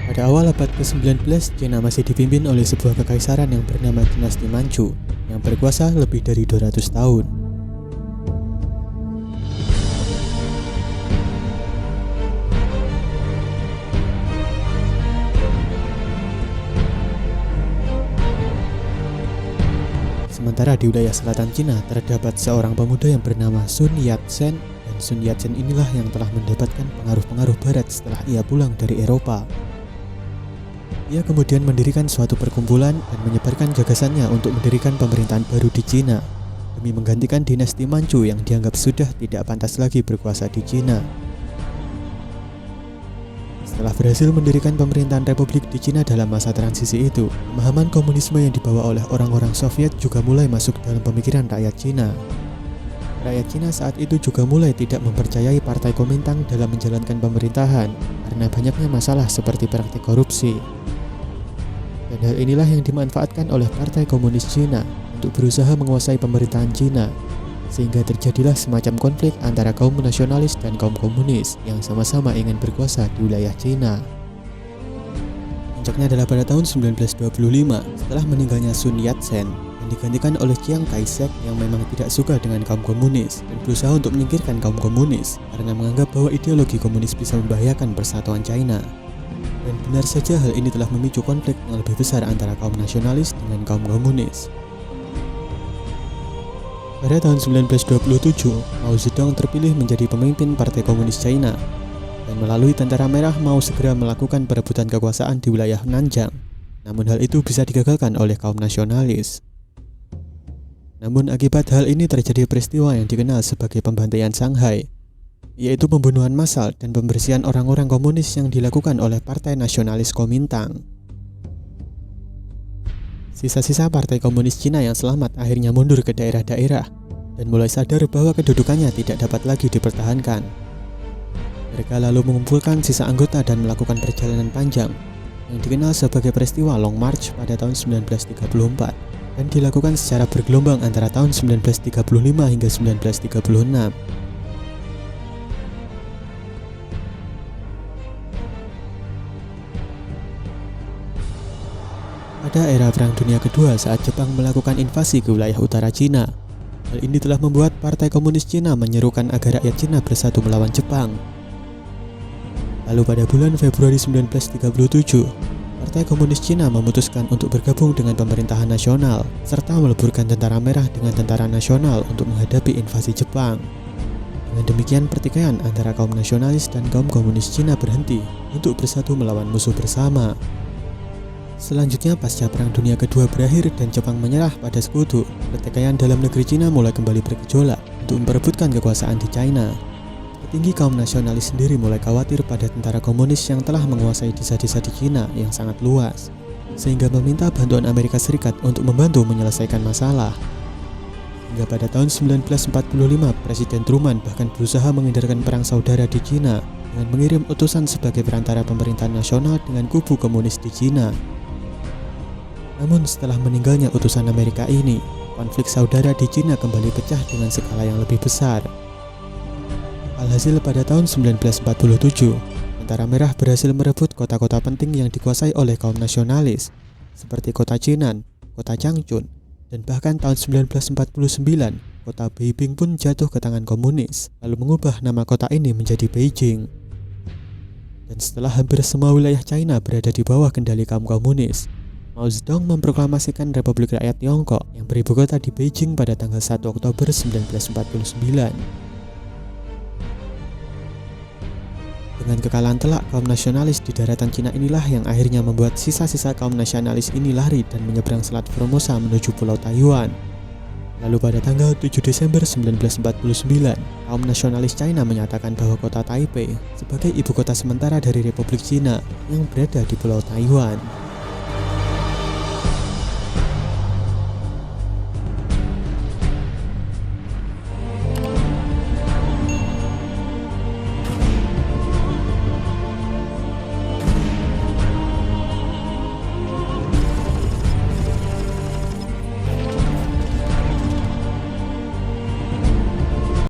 Pada awal abad ke-19, Cina masih dipimpin oleh sebuah kekaisaran yang bernama Dinasti Manchu yang berkuasa lebih dari 200 tahun. Sementara di wilayah selatan Cina terdapat seorang pemuda yang bernama Sun Yat-sen, dan Sun Yat-sen inilah yang telah mendapatkan pengaruh-pengaruh barat setelah ia pulang dari Eropa. Ia kemudian mendirikan suatu perkumpulan dan menyebarkan gagasannya untuk mendirikan pemerintahan baru di Cina demi menggantikan dinasti Manchu yang dianggap sudah tidak pantas lagi berkuasa di Cina. Setelah berhasil mendirikan pemerintahan republik di Cina dalam masa transisi itu, pemahaman komunisme yang dibawa oleh orang-orang Soviet juga mulai masuk dalam pemikiran rakyat Cina. Rakyat Cina saat itu juga mulai tidak mempercayai Partai Kuomintang dalam menjalankan pemerintahan karena banyaknya masalah seperti praktik korupsi. Dan hal inilah yang dimanfaatkan oleh Partai Komunis Cina untuk berusaha menguasai pemerintahan Cina, sehingga terjadilah semacam konflik antara kaum nasionalis dan kaum komunis yang sama-sama ingin berkuasa di wilayah Cina. Puncaknya adalah pada tahun 1925 setelah meninggalnya Sun Yat-sen yang digantikan oleh Chiang Kai-shek yang memang tidak suka dengan kaum komunis dan berusaha untuk menyingkirkan kaum komunis karena menganggap bahwa ideologi komunis bisa membahayakan persatuan China. Dan benar saja hal ini telah memicu konflik yang lebih besar antara kaum nasionalis dengan kaum komunis. Pada tahun 1927, Mao Zedong terpilih menjadi pemimpin Partai Komunis China, dan melalui Tentara Merah mau segera melakukan perebutan kekuasaan di wilayah Nanjang. Namun hal itu bisa digagalkan oleh kaum nasionalis. Namun akibat hal ini terjadi peristiwa yang dikenal sebagai pembantaian Shanghai, yaitu pembunuhan massal dan pembersihan orang-orang komunis yang dilakukan oleh Partai Nasionalis Kuomintang. Sisa-sisa Partai Komunis Cina yang selamat akhirnya mundur ke daerah-daerah dan mulai sadar bahwa kedudukannya tidak dapat lagi dipertahankan. Mereka lalu mengumpulkan sisa anggota dan melakukan perjalanan panjang yang dikenal sebagai peristiwa Long March pada tahun 1934 dan dilakukan secara bergelombang antara tahun 1935 hingga 1936. Pada era Perang Dunia Kedua saat Jepang melakukan invasi ke wilayah utara Cina, hal ini telah membuat Partai Komunis Cina menyerukan agar rakyat Cina bersatu melawan Jepang. Lalu pada bulan Februari 1937, Partai Komunis Cina memutuskan untuk bergabung dengan pemerintahan nasional serta meleburkan Tentara Merah dengan Tentara Nasional untuk menghadapi invasi Jepang. Dengan demikian pertikaian antara kaum nasionalis dan kaum komunis Cina berhenti untuk bersatu melawan musuh bersama. Selanjutnya, pasca Perang Dunia Kedua berakhir dan Jepang menyerah pada sekutu, pertikaian dalam negeri Cina mulai kembali bergejolak untuk memperebutkan kekuasaan di China. Petinggi kaum nasionalis sendiri mulai khawatir pada tentara komunis yang telah menguasai desa-desa di Cina yang sangat luas, sehingga meminta bantuan Amerika Serikat untuk membantu menyelesaikan masalah. Hingga pada tahun 1945, Presiden Truman bahkan berusaha menghindarkan perang saudara di Cina dengan mengirim utusan sebagai perantara pemerintahan nasional dengan kubu komunis di Cina. Namun setelah meninggalnya utusan Amerika ini, konflik saudara di Cina kembali pecah dengan skala yang lebih besar. Alhasil pada tahun 1947, Tentara Merah berhasil merebut kota-kota penting yang dikuasai oleh kaum nasionalis, seperti kota Jinan, kota Changchun, dan bahkan tahun 1949, kota Beiping pun jatuh ke tangan komunis, lalu mengubah nama kota ini menjadi Beijing. Dan setelah hampir semua wilayah China berada di bawah kendali kaum komunis, Mao Zedong memproklamasikan Republik Rakyat Tiongkok yang beribu kota di Beijing pada tanggal 1 Oktober 1949. Dengan kekalahan telak kaum nasionalis di daratan Cina inilah yang akhirnya membuat sisa-sisa kaum nasionalis ini lari dan menyeberang Selat Formosa menuju Pulau Taiwan. Lalu pada tanggal 7 Desember 1949, kaum nasionalis China menyatakan bahwa kota Taipei sebagai ibu kota sementara dari Republik Cina yang berada di Pulau Taiwan.